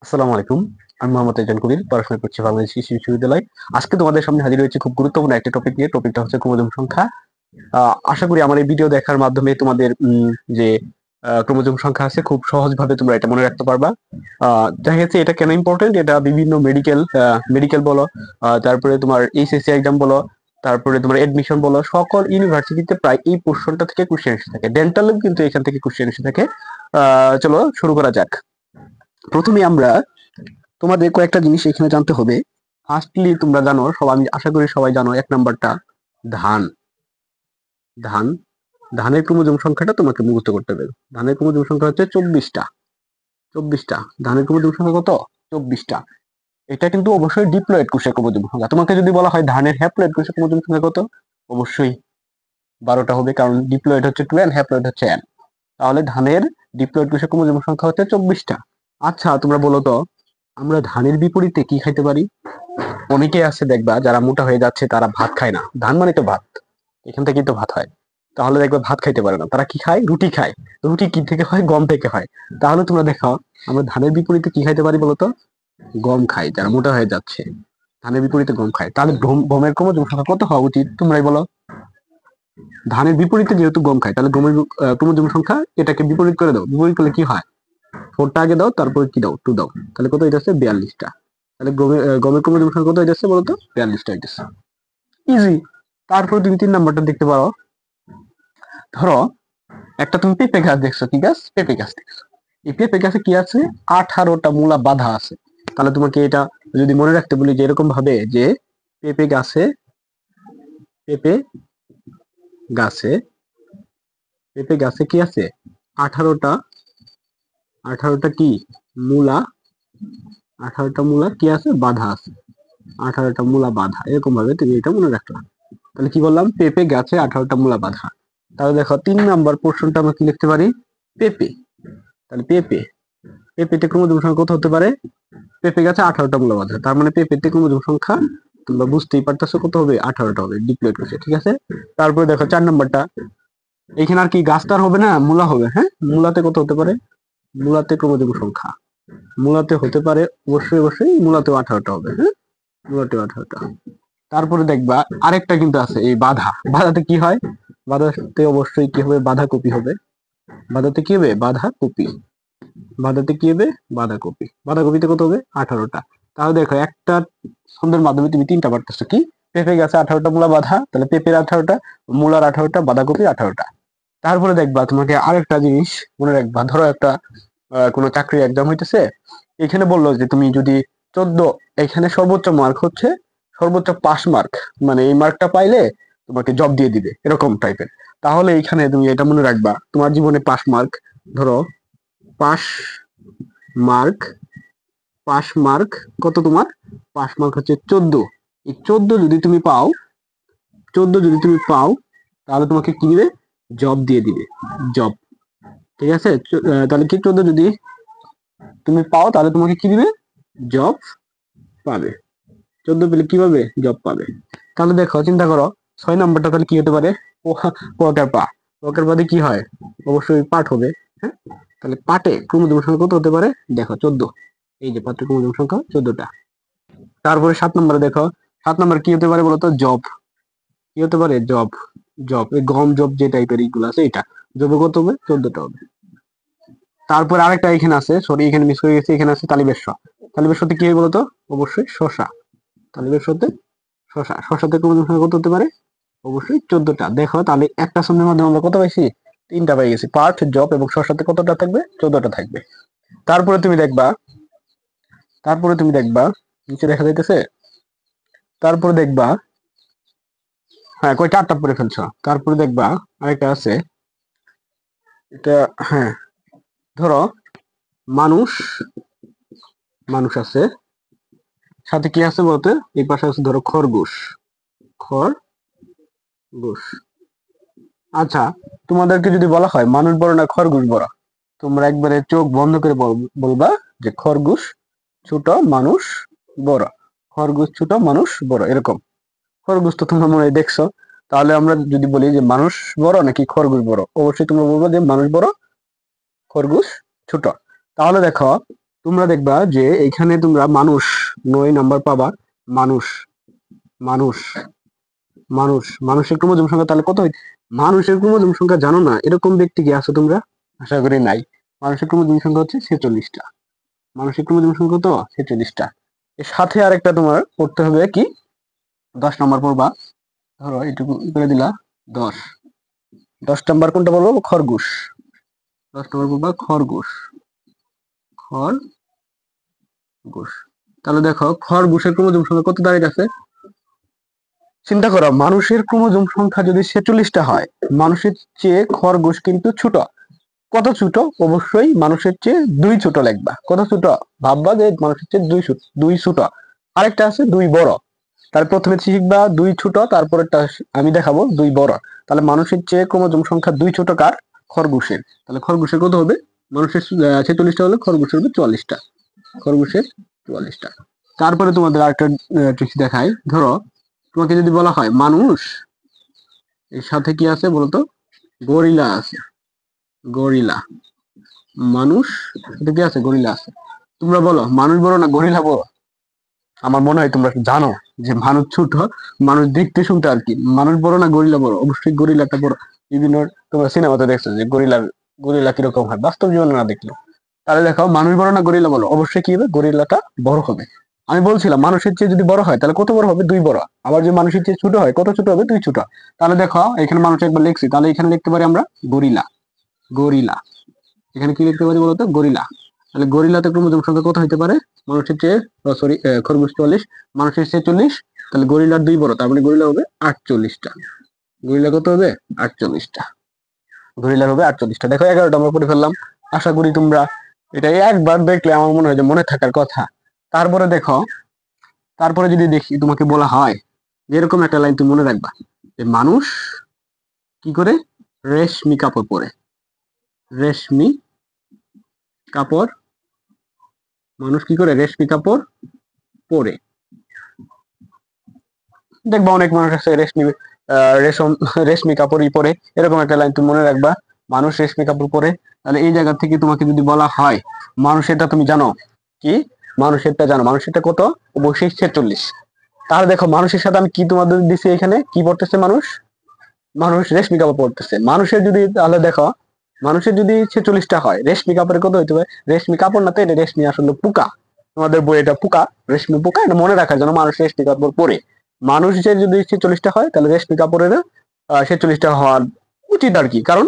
আসসালামু আলাইকুম। আমি মোহাম্মদ এজান কবির, পড়াশোনা করছি বাংলাদেশ কৃষি বিশ্ববিদ্যালয়। আজকে তোমাদের সামনে হাজির হয়েছে খুব গুরুত্বপূর্ণ একটা টপিক নিয়ে। টপিকটা হচ্ছে ক্রোমোজোম সংখ্যা। আশা করি আমার এই ভিডিও দেখার মাধ্যমে তোমাদের যে ক্রোমোজোম সংখ্যা আছে খুব সহজভাবে তোমরা এটা মনে রাখতে পারবা। দেখা যাচ্ছে এটা কেন ইম্পর্টেন্ট, এটা বিভিন্ন মেডিকেল বলো, তারপরে তোমার এইচএসসি এক্সাম বলো, তারপরে তোমার এডমিশন বলো, সকল ইউনিভার্সিটিতে প্রায় এই পোর্শনটা থেকে কোশ্চেন এসে থাকে। ডেন্টালেও কিন্তু এখান থেকে কোশ্চেন এসে থাকে। চলো শুরু করা যাক। প্রথমে আমরা তোমাদের কয়েকটা জিনিস এখানে জানতে হবে। ফার্স্টলি তোমরা জানো, আমি আশা করি সবাই জানো, এক নাম্বারটা ধান। ধান ধানের ক্রোমোজোম সংখ্যাটা তোমাকে মুখস্থ করতে হবে। ধানের ক্রোমোজোম সংখ্যা হচ্ছে 24টা। 24টা ধানের ক্রোমোজোম সংখ্যা কত? 24টা। এটা কিন্তু অবশ্যই ডিপ্লয়েড কোষের ক্রোমোজোম সংখ্যা। তোমাকে যদি বলা হয় ধানের হ্যাপ্লয়েড কোষের ক্রোমোজোম সংখ্যা কত, অবশ্যই 12টা হবে, কারণ ডিপ্লয়েড হচ্ছে 2 এন্ড হ্যাপ্লয়েড হচ্ছে n। তাহলে ধানের ডিপ্লয়েড কোষের ক্রোমোজোম সংখ্যা হচ্ছে 24টা। আচ্ছা তোমরা বলো তো, আমরা ধানের বিপরীতে কি খাইতে পারি? অনেকে আছে দেখবা যারা মোটা হয়ে যাচ্ছে, তারা ভাত খায় না। ধান মানে তো ভাত, এখান থেকেই তো ভাত হয়। তাহলে দেখবা ভাত খাইতে পারে না, তারা কি খায়? রুটি খায়। রুটি কি থেকে হয়? গম থেকে হয়। তাহলে তোমরা দেখো, আমরা ধানের বিপরীতে কি খাইতে পারি বলতো? গম খাই, যারা মোটা হয়ে যাচ্ছে ধানের বিপরীতে গম খায়। তাহলে গমের ক্রোমোজোম সংখ্যা কত হওয়া উচিত তোমরাই বলো? ধানের বিপরীতে যেহেতু গম খায়, তাহলে গমের ক্রোমোজোম সংখ্যা এটাকে বিপরীত করে দাও। বিপরীত করলে কি হয়? 4টা আগে দাও, তারপরে কি দাও? 2 দাও। তাহলে কত হইতেছে? 42টা। তাহলে গমের ক্রোমোজোম সংখ্যা কত হইতেছে বলতো? 42টা হইতেছে। ইজি। তারপর তুমি 3 নাম্বারটা দেখতে পারো। ধরো একটা তুমি পেঁপে গাছ দেখছো। কি গাছ? পেঁপে গাছ দেখছো। এই পেঁপে গাছে কি আছে? 18টা মূলা বাঁধা আছে। তাহলে তোমাকে এটা যদি মনে রাখতে বলি যে এরকম ভাবে, যে পেঁপে গাছে পেঁপে গাছে পেঁপে গাছে কি আছে? 18টা 18টা কি মূলা 18টা মূলা কি আছে? বাঁধা আছে। 18টা মূলা বাঁধা, এরকম ভাবে তুমি এটা মনে রাখলাম। তাহলে কি বললাম? পেঁপে গাছে 18টা মূলা বাঁধা। তাহলে দেখো 3 নাম্বার পোর্শনটা আমরা কি লিখতে পারি? পেঁপে। তাহলে পেঁপেতে ক্রোমোজোম সংখ্যা কত হতে পারে? পেঁপে গাছে 18টা মূলা বাঁধা, তার মানে পেঁপেতে ক্রোমোজোম সংখ্যা তোমরা বুঝতেই পারতেছো কত হবে? 18টা হবে, ডিপ্লয়েড করছে। ঠিক আছে। তারপরে দেখো 4 নাম্বারটা। এখানে আর কি গাছটার হবে না, মূলা হবে। হ্যাঁ, মূলাতে কত হতে পারে? মূলাতে ক্রোমোজোম সংখ্যা মূলাতে হতে পারে অবশ্যই অবশ্যই মূলাতেও 18টা হবে। হ্যাঁ, মূলাতেও 18টা। তারপরে দেখবা আরেকটা কিন্তু আছে, এই বাধা। বাধাতে কি হয়? বাধাতে অবশ্যই কি হবে? বাঁধাকপি হবে। বাধাতে কি হবে? বাঁধাকপি। বাধাতে কি হবে? বাঁধাকপি। বাঁধাকপিতে কত হবে? 18টা। তাহলে দেখো একটা ছন্দের মাধ্যমে তুমি 3টা পারতেছো। কি? পেঁপে গাছে 18টা মূলা বাঁধা, তাহলে পেঁপের 18টা, মূলার 18টা, বাঁধাকপির 18টা। তারপরে দেখবা তোমাকে আরেকটা জিনিস মনে রাখবা। ধরো একটা কোনো চাকরির এক্সাম হইতেছে, এখানে বললো যে তুমি যদি 14, এখানে সর্বোচ্চ মার্ক হচ্ছে সর্বোচ্চ পাস মার্ক, মানে এই মার্কটা পাইলে তোমাকে জব দিয়ে দিবে, এরকম টাইপের। তাহলে এখানে তুমি এটা মনে রাখবা, তোমার জীবনে পাস মার্ক, ধরো পাস মার্ক পাস মার্ক কত তোমার? পাস মার্ক হচ্ছে 14। এই 14 যদি তুমি পাও, 14 যদি তুমি পাও, তাহলে তোমাকে কি দিবে? জব দিয়ে দিবে, জব। ঠিক আছে। তাহলে কি 14 যদি তুমি পাও, তাহলে তোমাকে কি দিবে? জব পাবে। 14 পেলে কি পাবে? জব পাবে। তাহলে দেখো, চিন্তা করো, 6 নাম্বারটা তাহলে কি হতে পারে? পোয়াকার পা। পোয়াকার পাতে কি হয়? অবশ্যই পাট হবে। হ্যাঁ, তাহলে পাটে ক্রোমোজোম সংখ্যা কত হতে পারে? দেখো 14। এই যে পাটের ক্রোমোজোম সংখ্যা 14টা। তারপরে 7 নাম্বারে দেখো, 7 নাম্বার কি হতে পারে বলতো? জব। কি হতে পারে? জব। জব, এই গম জব যে টাইপের এইগুলো আছে, এটা জবে কত হবে? 14টা হবে। তারপর আরেকটা এখানে আছে, সরি এখানে মিস হয়ে গেছে, এখানে আছে তালিবের শ। তালিবের শতে কি হয় বলতো? অবশ্যই শশা। তালিবের শতে শশা। শশাতে ক্রোমোজোম সংখ্যা কত হতে পারে? অবশ্যই 14টা। দেখো তাহলে একটা শূন্যের মাধ্যমে আমরা কত পাইছি? 3টা পাই গেছি। পার্ট, জব এবং শশাতে কতটা থাকবে? 14টা থাকবে। তারপরে তুমি দেখবা, নিচে দেখা যাইতেছে। তারপরে দেখবা, হ্যাঁ, কয়টা? 8টা পরে ফেলছো। তারপরে দেখবা আরেকটা আছে, এটা, হ্যাঁ, ধরো মানুষ মানুষ আছে, সাথে কি আছে বলতে? এই পাশে আছে ধরো খরগোশ। খরগোশ। আচ্ছা, তোমাদেরকে যদি বলা হয় মানুষ বড় না খরগোশ বড়, তোমরা একবারে চোখ বন্ধ করে বলবা যে খরগোশ ছোট, মানুষ বড়। খরগোশ ছোট, মানুষ বড়, এরকম। খরগোশ তো তোমরা মনে হয় দেখছো। তাহলে আমরা যদি বলি যে মানুষ বড় নাকি খরগোশ বড়, অবশ্যই তোমরা বলবো যে মানুষ বড়, খরগোশ ছোট। তাহলে দেখো, তোমরা দেখবা যে এখানে তোমরা মানুষ 9 নাম্বার পাবা। মানুষ মানুষ মানুষ মানুষের ক্রোমোজোম সংখ্যা তাহলে কত মানুষের ক্রোমোজোম সংখ্যা জানো না এরকম ব্যক্তি কি আছে তোমরা? আশা করি নাই। মানুষের ক্রোমোজোম সংখ্যা হচ্ছে 46টা। মানুষের ক্রোমোজোম সংখ্যা তো 46টা। এর সাথে আরেকটা তোমার করতে হবে কি, 10 নাম্বার পড়বা। ধরো এটুকু করে দিলা 10। 10 নাম্বার কোনটা বলবো? খরগোশ। 10 নাম্বার পড়বা খরগোশ। খরগোশ। তাহলে দেখো খরগোশের ক্রোমোজোম সংখ্যা কত দাঁড়িয়ে? চিন্তা করো, মানুষের ক্রোমোজোম সংখ্যা যদি 46টা হয়, মানুষের চেয়ে খরগোশ কিন্তু ছোট। কত ছোট? অবশ্যই মানুষের চেয়ে 2 ছোট লিখবা। কত ছোট? ভাববা যে মানুষের চেয়ে 2 ছোট। আরেকটা আছে 2 বড়। তাহলে প্রথমে শিখবা 2 ছোট, তারপরেরটা আমি দেখাবো 2 বড়। তাহলে মানুষের চেয়ে ক্রোমোজোম সংখ্যা 2 ছোট কার? খরগোশের। তাহলে খরগোশের কত হবে? মানুষের 46টা হলে খরগোশের হবে 44টা। খরগোশের 44টা। তারপরে তোমাদের আরেকটা ট্রিক্স দেখাই। ধরো তোমাকে যদি বলা হয় মানুষ, এর সাথে কি আছে বলতো? গরিলা আছে। গরিলা। মানুষ সাথে কি আছে? গরিলা আছে। তোমরা বলো মানুষ বড় না গরিলা বড়? আমার মনে হয় তোমরা জানো যে মানুষ ছোট, মানুষ দেখতে শুনতে আর কি। মানুষ বড় না গরিলা বড়? অবশ্যই গরিলাটা বড়। বিভিন্ন তোমরা সিনেমাতে দেখছো যে গরিলা কিরকম হয়, বাস্তব জীবনে না দেখলে। তাহলে দেখো মানুষ বড় না গরিলা বড়? অবশ্যই কি হবে? গরিলাটা বড় হবে। আমি বলছিলাম মানুষের চেয়ে যদি বড় হয় তাহলে কত বড় হবে? 2 বড়। আবার যদি মানুষের চেয়ে ছোট হয় কত ছোট হবে? 2 ছোট। তাহলে দেখো এখানে মানুষ একবার লিখছি, তাহলে এখানে লিখতে পারি আমরা গরিলা। গরিলা। এখানে কি লিখতে পারি বলতো? গরিলা। তাহলে গরিলাতে ক্রোমোজোম সংখ্যা কত হতে পারে? মানুষের চেয়ে সরি খরগোশ 44, মানুষের 46। তাহলে গরিলার 2 বড়, তার মানে গরিলা হবে 48টা। গরিলা কত হবে? 48টা। গরিলার হবে 48টা। দেখো 11টা আমরা পড়ে ফেললাম। আশা করি তোমরা এটা একবার দেখলে আমার মনে হয় যে মনে থাকার কথা। তারপরে দেখো, তারপরে যদি দেখি তোমাকে বলা হয় যে এরকম একটা লাইন তুমি মনে রাখবা যে মানুষ কি করে? রেশমি কাপড় পরে। রেশমি কাপড়। মানুষ কি করে? রেশমি কাপড় পরে। দেখবা অনেক মানুষ আছে রেশম রেশমি কাপড়ই পরে। এরকম একটা লাইন তুমি মনে রাখবা, মানুষ রেশমি কাপড় পরে। তাহলে এই জায়গা থেকে তোমাকে যদি বলা হয় মানুষেরটা তুমি জানো কি? মানুষেরটা জানো? মানুষেরটা কত? অবশ্যই 46। তাহলে দেখো মানুষের সাথে আমি কি তোমাদের দিছি, এখানে কি পড়তেছে? মানুষ মানুষ রেশমি কাপড় পরতেছে। মানুষের যদি তাহলে দেখো মানুষের যদি 46টা হয়, রেশমি কাপড়ের কত হইতে পারে? রেশমি কাপড় না তো, এটা রেশমি আসলে পোকা। তোমাদের বই এটা পোকা, রেশমি পোকা। এটা মনে রাখার জন্য মানুষ রেশমি কাপড় পরে। মানুষের যদি 46টা হয় তাহলে রেশমি কাপড়ের 46টা হওয়ার উচিত আর কি। কারণ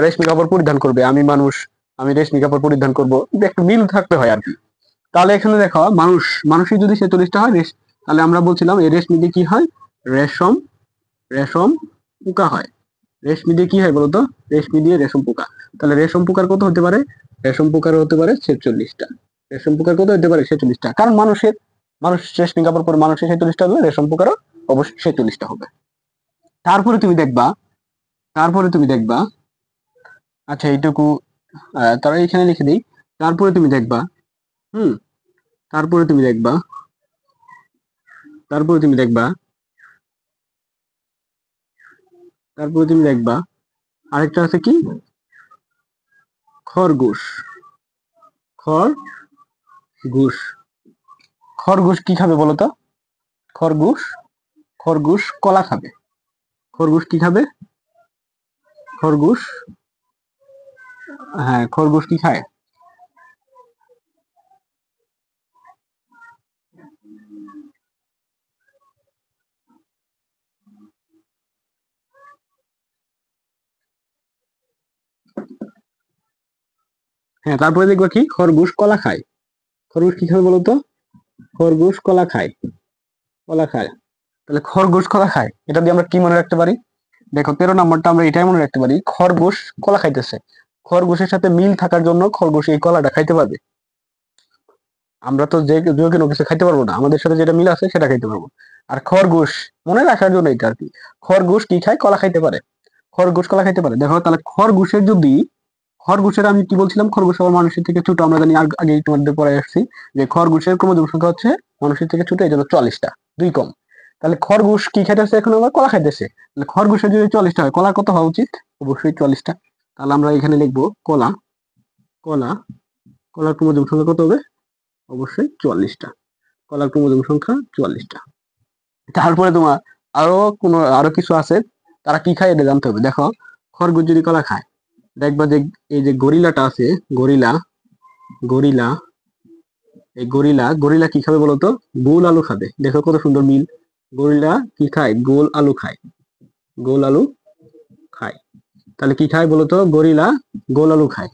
রেশমি কাপড় পরিধান করবে। আমি মানুষ, আমি রেশমি কাপড় পরিধান করবো, একটু মিল থাকতে হয় আর কি। তাহলে এখানে দেখো মানুষের যদি 46টা হয় তাহলে আমরা বলছিলাম এই রেশমি দিয়ে কি হয়? রেশম রেশম পোকা হয়। রেশমি দিয়ে কি হয় বলতো? রেশমি দিয়ে রেশম পোকা। তাহলে রেশম পোকার কত হতে পারে? রেশম পোকার হতে পারে 46টা। রেশম পোকার কত হতে পারে? 46টা। কারণ মানুষ রেশমি কাপড় পরে, মানুষের 46টা হবে, রেশম পোকারও অবশ্যই 46টা হবে। তারপরে তুমি দেখবা আচ্ছা এইটুকু তারা এখানে লিখে দিই। তারপরে তুমি দেখবা হুম তারপরে তুমি দেখবা তারপরে তুমি দেখবা তারপরে তুমি দেখবা আরেকটা আছে কি? খরগোশ। খরগোশ। খরগোশ কি খাবে বলতো? খরগোশ খরগোশ কলা খাবে। খরগোশ কি খাবে? খরগোশ, হ্যাঁ খরগোশ কি খায়? হ্যাঁ তারপরে দেখবা কি? খরগোশ কলা খায়। খরগোশ কি খাবে বলতো? খরগোশ কলা খায়। কলা খায়। তাহলে খরগোশ কলা খায়, এটা দিয়ে আমরা কি মনে রাখতে পারি? দেখো 13 নম্বরটা আমরা এটাই মনে রাখতে পারি, খরগোশ কলা খাইতেছে। খরগোশের সাথে মিল থাকার জন্য খরগোশ এই কলাটা খাইতে পারবে। আমরা তো যে কোনো কিছু খাইতে পারবো না, আমাদের সাথে যেটা মিল আছে সেটা খাইতে পারবো। আর খরগোশ মনে রাখার জন্য এটা আর কি। খরগোশ কি খায়? কলা খাইতে পারে। খরগোশ কলা খাইতে পারে। দেখো তাহলে খরগোশের আমি কি বলছিলাম? খরগোশ আবার মানুষের থেকে ছোট। আমরা জানি আগে তোমাদের পড়ে আসছি যে খরগোশের ক্রোমোজোম সংখ্যা হচ্ছে মানুষের থেকে ছোট, এই জন্য 40টা, 2 কম। তাহলে খরগোশ কি খাইতেছে? এখন আবার কলা খাইতেছে। তাহলে খরগোশের যদি 40টা হয়, কলার কত হওয়া উচিত? অবশ্যই 44টা। তাহলে আমরা এখানে লিখবো কলা। কলা কলার ক্রোমোজোম সংখ্যা কত হবে? অবশ্যই 44টা। কলার ক্রোমোজোম সংখ্যা 44টা। তারপরে তোমার আরো কিছু আছে, তারা কি খায় এটা জানতে হবে। দেখো, খরগোশ যদি কলা খায়, দেখবা যে এই যে গরিলাটা আছে, গরিলা গরিলা এই গরিলা গরিলা কি খাবে বলতো? গোল আলু খাবে। দেখো কত সুন্দর মিল। গরিলা কি খায়? গোল আলু খায়। গোল আলু খায়। তাহলে কি খায় বলতো? গরিলা গোল আলু খায়।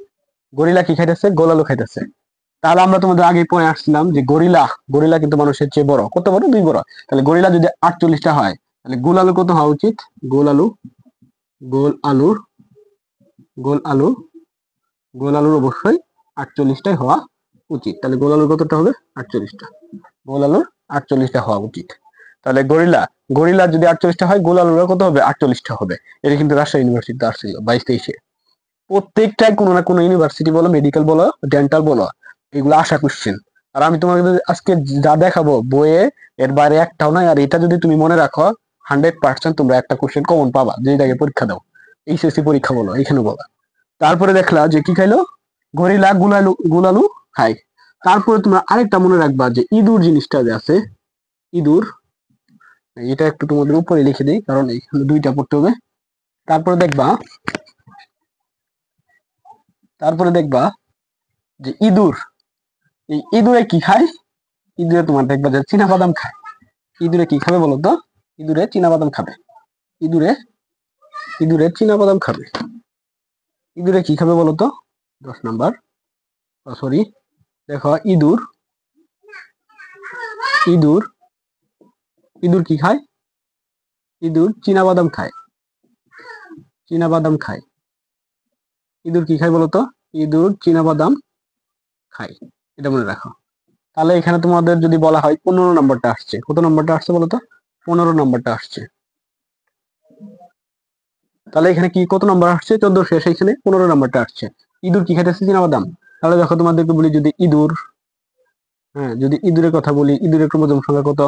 গরিলা কি খাইতেছে? গোল আলু খাইতেছে। তাহলে আমরা তোমাদের আগে পড়ে আসছিলাম যে গরিলা গরিলা কিন্তু মানুষের চেয়ে বড়। কত বড়? 2 বড়। তাহলে গরিলা যদি 48টা হয়, তাহলে গোল আলু কত হওয়া উচিত? গোল আলু গোল আলুর গোল আলু গোল আলুর অবশ্যই 48টাই হওয়া উচিত। তাহলে গোল আলুর কতটা হবে? 48টা। গোল আলুর 48টা হওয়া উচিত। তাহলে গরিলা গরিলা যদি 48টা হয়, গোল আলুর কত হবে? 48টা হবে। এটা কিন্তু রাজশাহী ইউনিভার্সিটিতে আসছিল 22-23-এ। প্রত্যেকটাই কোনো না কোনো ইউনিভার্সিটি বলো, মেডিকেল বলো, ডেন্টাল বলো, এগুলো আসা কোশ্চেন। আর আমি তোমাকে আজকে যা দেখাবো বইয়ে, এর বাইরে একটাও নাই। আর এটা যদি তুমি মনে রাখো, 100% তোমরা একটা কোশ্চেন কমন পাবা, যে জায়গায় পরীক্ষা দাও। এইচএসসি পরীক্ষা বলো, এখানে বলো। তারপরে দেখলা যে কি খাইলো? গরিলা গুলালু খায়। তারপরে তোমরা আরেকটা মনে রাখবা, যে ইঁদুর জিনিসটা যে আছে, ইঁদুর, এটা একটু তোমাদের উপরে লিখে দিই, কারণ এইখানে 2টা পড়তে হবে। তারপরে দেখবা তারপরে দেখবা যে ইঁদুর, এই ইঁদুরে কি খায়? ইঁদুরে তোমার দেখবা যে চীনা বাদাম খায়। ইঁদুরে কি খাবে বলো তো? ইঁদুরে চীনা বাদাম খাবে। ইঁদুরে ইঁদুরে চীনা বাদাম খাবে। ইঁদুরে কি খাবে বলো তো? 10 নাম্বার, সরি, দেখো, ইঁদুর ইঁদুর ইঁদুর কি খায়? ইঁদুর চীনা বাদাম খায়। চীনা বাদাম খায়। ইঁদুর কি খায় বলতো? ইঁদুর চীনা বাদাম খায়। এটা মনে রাখো। তাহলে এখানে তোমাদের যদি বলা হয় 15 নাম্বারটা আসছে, কত নাম্বারটা আসছে বলতো? 15 নাম্বারটা আসছে। তাহলে এখানে কি কত নাম্বার আসছে? 14 শেষ, এখানে 15 নাম্বারটা আসছে। ইঁদুর কি খাইতেছে? চীনা বাদাম। তাহলে দেখো, তোমাদেরকে বলি, যদি ইঁদুর, হ্যাঁ, যদি ইঁদুরের কথা বলি, ইঁদুরের ক্রোমোজোম সংখ্যা কত?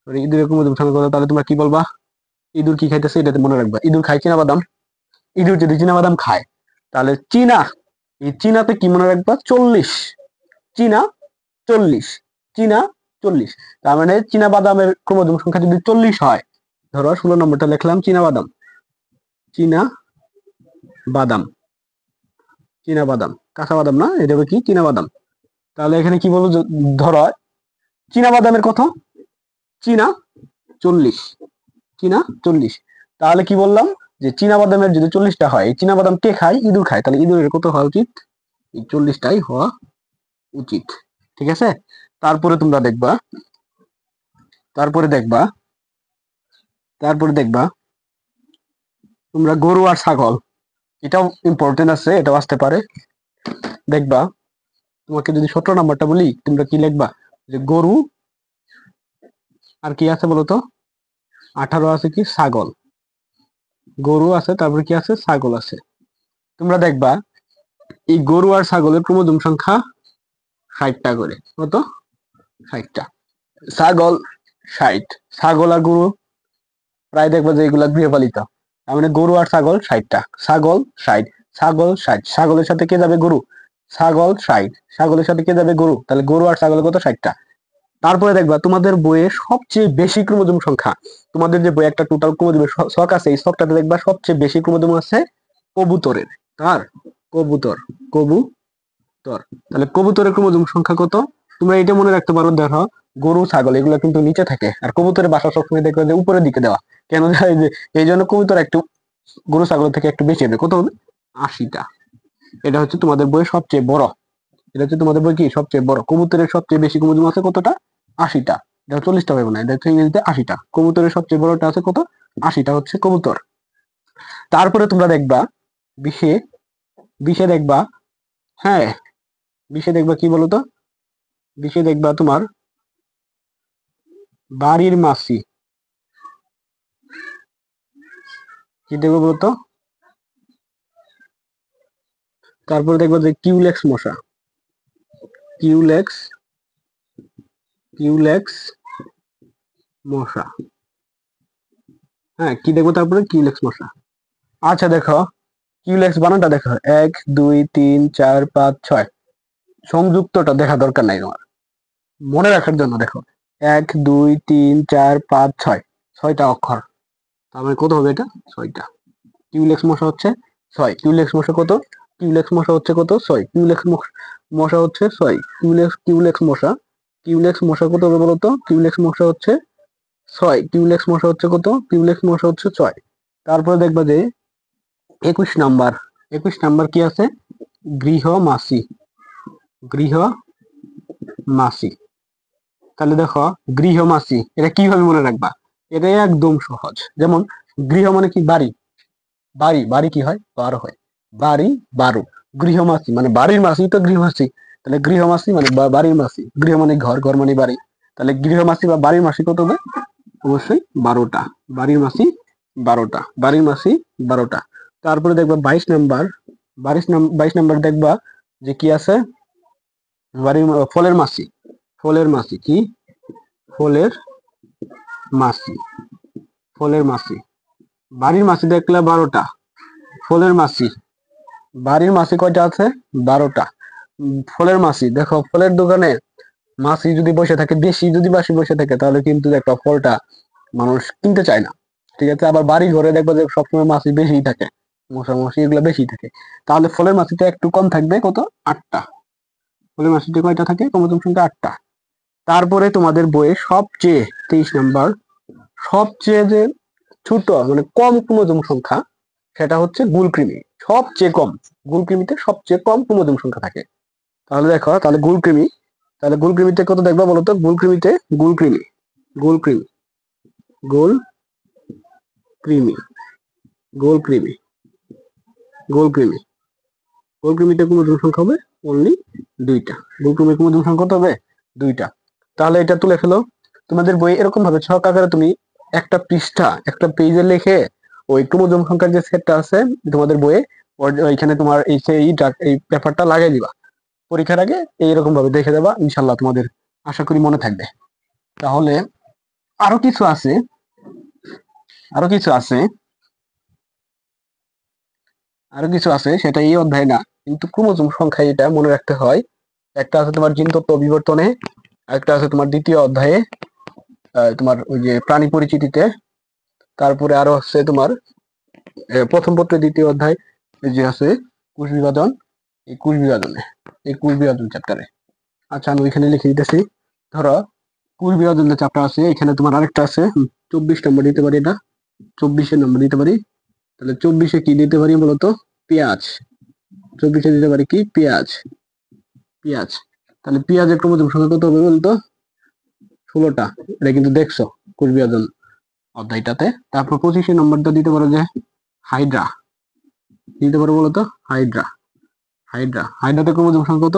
ইঁদুরের ক্রোমোজোম সংখ্যা কত? তাহলে তোমরা কি বলবা? ইঁদুর কি খাইতেছে এটাতে মনে রাখবা। ইঁদুর খায় চীনা বাদাম। ইঁদুর যদি চীনা বাদাম খায়, তাহলে চীনা, এই চীনাতে কি মনে রাখবা? 40। চীনা 40। চীনা 40। তার মানে চীনা বাদামের ক্রোমোজোম সংখ্যা যদি 40 হয়, ধরো 16 নাম্বারটা লিখলাম, চীনা বাদাম। চীনা বাদাম চীনা বাদাম, কাঁচা বাদাম না, এটা হবে কি? চীনা বাদাম। তাহলে এখানে কি বলবো? ধরো চীনা বাদামের কত? চীনা 40। চীনা 40। তাহলে কি বললাম? যে চীনা বাদামের যদি 40টা হয়, এই চীনা বাদাম কে খায়? ইঁদুর খায়। তাহলে ইঁদুরের কত হওয়া উচিত? এই 40টাই হওয়া উচিত। ঠিক আছে? তারপরে তোমরা দেখবা তারপরে দেখবা তারপরে দেখবা তোমরা গরু আর ছাগল, এটাও ইম্পর্টেন্ট আছে, এটাও আসতে পারে। দেখবা, তোমাকে যদি 17 নাম্বারটা বলি, তোমরা কি লিখবা? যে গরু, আর কি আছে বলতো? 18 আছে কি? ছাগল। গরু আছে, তারপরে কি আছে? ছাগল আছে। তোমরা দেখবা, এই গরু আর ছাগলের ক্রোমোজোম সংখ্যা 60টা করে। কত? 60টা। ছাগল 60। ছাগল আর গরু প্রায় দেখবা যে এগুলা গৃহপালিত। তার মানে গরু আর ছাগল 60টা। ছাগল 60, ছাগল 60, ছাগলের সাথে কে যাবে? গরু। ছাগল 60, ছাগলের সাথে কে যাবে? গরু। তাহলে গরু আর ছাগলের কত? 60টা। তারপরে দেখবা, তোমাদের বইয়ে সবচেয়ে বেশি ক্রোমোজোম সংখ্যা, তোমাদের যে বই একটা টোটাল ক্রোমোজোমের ছক আছে, এই ছকটাতে দেখবা সবচেয়ে বেশি ক্রোমোজোম আছে কবুতরের। তার কবুতর কবুতর তাহলে কবুতরের ক্রোমোজোম সংখ্যা কত? তোমরা এটা মনে রাখতে পারো। দেখো, গরু ছাগল এগুলো কিন্তু নিচে থাকে, আর কবুতরের বাসা সবসময় দেখবে যে উপরের দিকে দেওয়া। কেন যায়? যে এই জন্য কবুতর একটু গরু ছাগল থেকে একটু বেশি হবে। কত হবে? 80টা। এটা হচ্ছে তোমাদের বইয়ের সবচেয়ে বড়। এটা হচ্ছে তোমাদের বই কি? সবচেয়ে বড়। কবুতরের সবচেয়ে বেশি ক্রোমোজোম আছে কতটা? 80টা। এটা 40টা হবে না, এটা হচ্ছে ইংরেজিতে 80টা। কবুতরের সবচেয়ে বড়টা আছে কত? 80টা হচ্ছে কবুতর। তারপরে তোমরা দেখবা বিষে বিষে দেখবা, হ্যাঁ, বিষে দেখবা কি বলতো? বিষে দেখবা তোমার বাড়ির মাছি। কি দেখবো বলতো? তারপরে দেখবা যে কিউলেক্স মশা। কিউলেক্স কিউলেক্স মশা। হ্যাঁ, কি দেখবো তারপরে? কিউলেক্স মশা। আচ্ছা দেখো, কিউলেক্স বানানটা দেখো, 1 2 3 4 5 6। সংযুক্তটা দেখা দরকার নাই তোমার। মনে রাখার জন্য দেখো 1 2 3 4 5 6 6টা অক্ষর, তার মানে কত হবে এটা? 6টা। কিউলেক্স মশা হচ্ছে 6। কিউলেক্স মশা কত? কিউলেক্স মশা হচ্ছে কত? 6। কিউলেক্স মশা হচ্ছে 6। কিউলেক্স মশা, কিউলেক্স মশা কত হবে বলো তো? কিউলেক্স মশা হচ্ছে 6। কিউলেক্স মশা হচ্ছে কত? কিউলেক্স মশা হচ্ছে 6। তারপরে দেখবা যে 21 নাম্বার, 21 নাম্বার কি আছে? গৃহমাসি, গৃহমাসি। তাহলে দেখো গৃহমাসি এটা কিভাবে মনে রাখবা? এটা একদম সহজ। যেমন গৃহ মানে কি? বাড়ি। বাড়ি, বাড়ি কি হয়? 12 হয়। বাড়ি 12। গৃহমাসি মানে বাড়ির মাসি তো গৃহমাসি। তাহলে গৃহমাসি মানে বাড়ির মাসি। গৃহ মানে ঘর, ঘর মানে বাড়ি। তাহলে গৃহমাসি বা বাড়ির মাসি কত হবে? অবশ্যই 12টা। বাড়ির মাসি 12টা। বাড়ির মাসি 12টা। তারপরে দেখবা 22 নাম্বার, 22 নাম্বার দেখবা যে কি আছে? বাড়ির ফলের মাসি। ফলের মাসি কি? ফলের মাসি, ফলের মাসি। বাড়ির মাসি দেখলে 12টা। ফলের মাসি, বাড়ির মাসি কয়টা আছে? 12টা। ফলের মাসি দেখো, ফলের দোকানে মাসি যদি বসে থাকে, বেশি যদি মাসি বসে থাকে, তাহলে কিন্তু একটা ফলটা মানুষ কিনতে চায় না। ঠিক আছে? আবার বাড়ি ঘরে দেখবা যে সবসময় মাসি বেশিই থাকে, মশা মশি এগুলো বেশি থাকে। তাহলে ফলের মাসিটা একটু কম থাকবে, কত? 8টা। ফলের মাসিটা কয়টা থাকে? ক্রোমোজোম সংখ্যা 8টা। তারপরে তোমাদের বইয়ে সবচেয়ে 23 নাম্বার, সবচেয়ে যে ছোট মানে কম ক্রোমোজোম সংখ্যা, সেটা হচ্ছে গুলকৃমি। সবচেয়ে কম, গুলকৃমিতে সবচেয়ে কম ক্রোমোজোম সংখ্যা থাকে। তাহলে দেখো, তাহলে গুলকৃমি, তাহলে গুলকৃমিতে কত দেখবা বলো তো? গুলকৃমিতে, গুলকৃমি, গুলকৃমি, গুলকৃমি, গুলকৃমি, গুলকৃমি, গুলকৃমিতে ক্রোমোজোম সংখ্যা হবে অনলি 2টা। গুলকৃমির ক্রোমোজোম সংখ্যা কত হবে? 2টা। তাহলে এটা তুলে ফেলো। তোমাদের বই এরকম ভাবে ছক আকারে তুমি একটা পৃষ্ঠা, একটা পেজে লিখে ওই ক্রোমোজোম সংখ্যার যে সেটটা আছে তোমাদের বইয়ে, ওইখানে তোমার এই পেপারটা লাগাই দিবা। পরীক্ষার আগে এইরকম ভাবে দেখে দেবা, ইনশাল্লাহ তোমাদের আশা করি মনে থাকবে। তাহলে আরো কিছু আছে, আরো কিছু আছে, আরো কিছু আছে, সেটা এই অধ্যায় না, কিন্তু ক্রোমোজোম সংখ্যা এটা মনে রাখতে হয়। একটা আছে তোমার জিনতত্ত্ব বিবর্তনে, একটা আছে তোমার দ্বিতীয় অধ্যায়ে, তোমার ওই যে প্রাণী পরিচিতিতে। তারপরে আরো আছে তোমার প্রথম পত্রের দ্বিতীয় অধ্যায় যে আছে কোষ বিভাজন, এই কোষ বিভাজনে, এই কোষ বিভাজন চ্যাপ্টারে। আচ্ছা আমি ওইখানে লিখে দিতেছি। ধরো কোষ বিভাজন যে চ্যাপ্টার আছে, এখানে তোমার আরেকটা আছে 24 নম্বর দিতে পারি, এটা 24 নম্বর দিতে পারি। তাহলে 24 কি দিতে পারি বলতো? পেঁয়াজ। 24 দিতে পারি কি? পেঁয়াজ, পেঁয়াজ। তাহলে পেঁয়াজের ক্রোমোজোম সংখ্যা কত হবে বলতো? 16টা। এটা কিন্তু দেখছো কোষ বিভাজন অধ্যায়টাতে। তারপর 25 নম্বরটা দিতে পারো যে হাইড্রা, দিতে পারো বলতো? Hydra, Hydra. হাইড্রাতে ক্রোমোজোম সংখ্যা কত?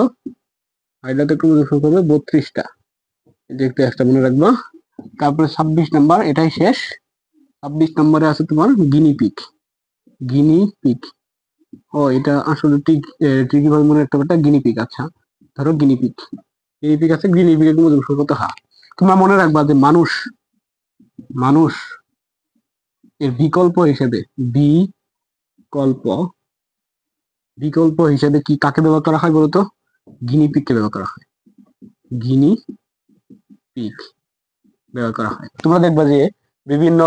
হাইড্রাতে ক্রোমোজোম সংখ্যা হবে 32টা। এটা একটু একটা মনে রাখবা। তারপরে 26 নাম্বার, এটাই শেষ। 26 নম্বরে আছে তোমার গিনিপিগ, গিনিপিগ। ও এটা আসলে ঠিকই ভাবে মনে রাখতে পারটা, গিনিপিগ। আচ্ছা ধরো গিনিপিগ, গিনিপিগ আছে, গিনিপিগের ক্রোমোজোম সংখ্যা কত? হ্যাঁ, তোমরা মনে রাখবা যে মানুষ, মানুষ এর বিকল্প হিসেবে, বিকল্প, বিকল্প হিসেবে কি কাকে ব্যবহার করা হয় বলতো? গিনিপিগকে ব্যবহার করা হয়, গিনি পিগ ব্যবহার করা হয়। তোমরা দেখবা যে বিভিন্ন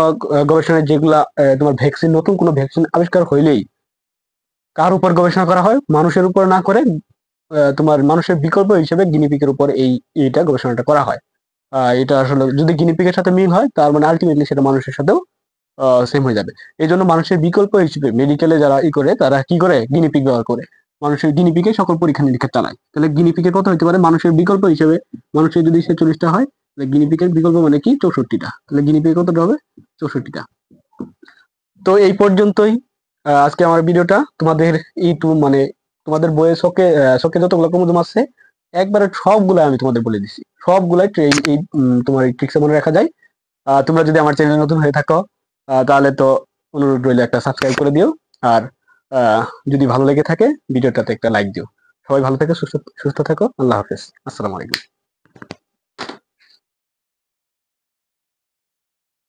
গবেষণায় যেগুলা তোমার ভ্যাকসিন, নতুন কোনো ভ্যাকসিন আবিষ্কার হইলেই কার উপর গবেষণা করা হয়? মানুষের উপর না করে তোমার মানুষের বিকল্প হিসেবে গিনিপিগের উপর এইটা গবেষণাটা করা হয়। এটা আসলে যদি গিনিপিগের সাথে মিল হয়, তার মানে আলটিমেটলি সেটা মানুষের সাথেও সেম হয়ে যাবে। এই জন্য মানুষের বিকল্প হিসেবে মেডিকেলে যারা করে, তারা কি করে? গিনিপিগ ব্যবহার করে। মানুষের গিনিপিগে সকল পরীক্ষা নিরীক্ষা চালায়। তাহলে গিনিপিগের কত হতে পারে মানুষের বিকল্প হিসেবে? মানুষের যদি 46টা হয়, তাহলে গিনিপিগের বিকল্প মানে কি? 64টা। তাহলে গিনিপিগ কতটা হবে? 64টা। তো এই পর্যন্তই আজকে আমার ভিডিওটা। তোমাদের মানে তোমাদের বইয়ে শখে শখে যতগুলো ক্রোমোজোম আছে, একবারে সবগুলো আমি তোমাদের বলে দিচ্ছি। সবগুলাই এই তোমার এই ট্রিক্সে মনে রাখা যায়। তোমরা যদি আমার চ্যানেল নতুন হয়ে থাকো, তাহলে তো অনুরোধ রইল একটা সাবস্ক্রাইব করে দিও। আর যদি ভালো লেগে থাকে ভিডিওটাতে একটা লাইক দিও। সবাই ভালো থেকো, সুস্থ সুস্থ থেকো। আল্লাহ হাফেজ, আসসালামু আলাইকুম।